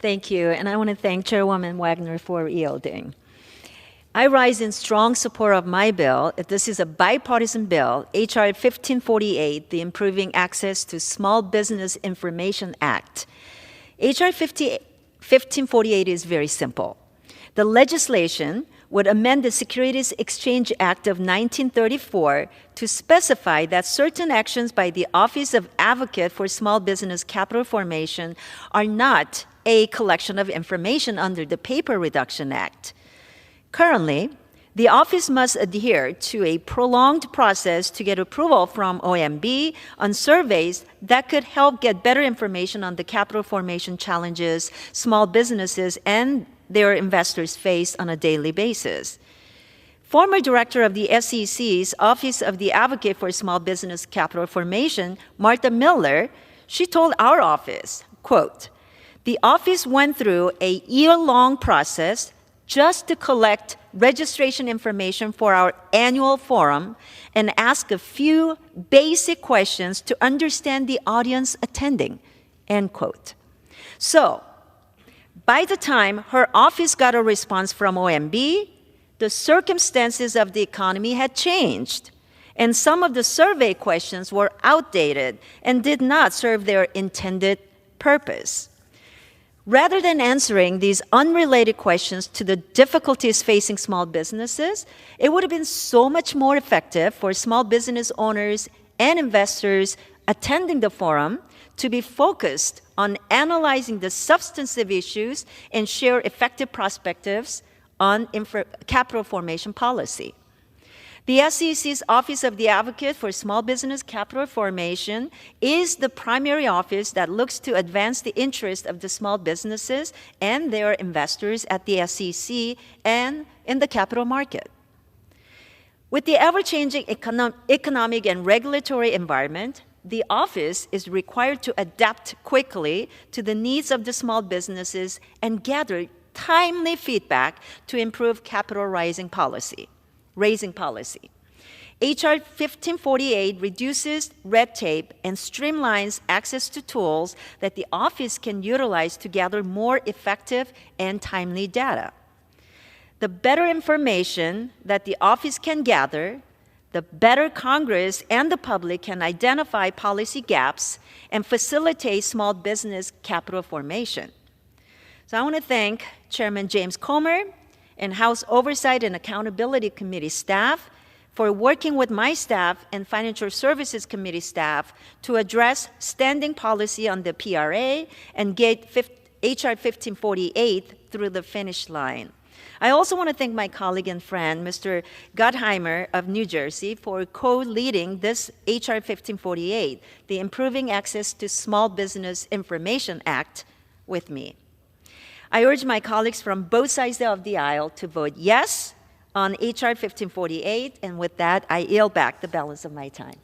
Thank you, and I want to thank Chairwoman Wagner for yielding. I rise in strong support of my bill. This is a bipartisan bill, H.R. 1548, the Improving Access to Small Business Information Act. H.R. 1548 is very simple. The legislation would amend the Securities Exchange Act of 1934 to specify that certain actions by the Office of Advocate for Small Business Capital Formation are not a collection of information under the Paper Reduction Act. Currently, the office must adhere to a prolonged process to get approval from OMB on surveys that could help get better information on the capital formation challenges small businesses and their investors face on a daily basis. Former director of the SEC's Office of the Advocate for Small Business Capital Formation, Martha Miller, she told our office, quote, "The office went through a year-long process just to collect registration information for our annual forum and ask a few basic questions to understand the audience attending," end quote. So, by the time her office got a response from OMB, the circumstances of the economy had changed, and some of the survey questions were outdated and did not serve their intended purpose. Rather than answering these unrelated questions to the difficulties facing small businesses, it would have been so much more effective for small business owners and investors attending the forum to be focused on analyzing the substantive issues and share effective perspectives on capital formation policy. The SEC's Office of the Advocate for Small Business Capital Formation is the primary office that looks to advance the interest of the small businesses and their investors at the SEC and in the capital market. With the ever-changing economic and regulatory environment, the office is required to adapt quickly to the needs of the small businesses and gather timely feedback to improve capital raising policy. H.R. 1548 reduces red tape and streamlines access to tools that the office can utilize to gather more effective and timely data. The better information that the office can gather, the better Congress and the public can identify policy gaps and facilitate small business capital formation. So I want to thank Chairman James Comer and House Oversight and Accountability Committee staff for working with my staff and Financial Services Committee staff to address standing policy on the PRA and get H.R. 1548 through the finish line. I also want to thank my colleague and friend, Mr. Gottheimer of New Jersey, for co-leading this H.R. 1548, the Improving Access to Small Business Information Act, with me. I urge my colleagues from both sides of the aisle to vote yes on H.R. 1548, and with that, I yield back the balance of my time.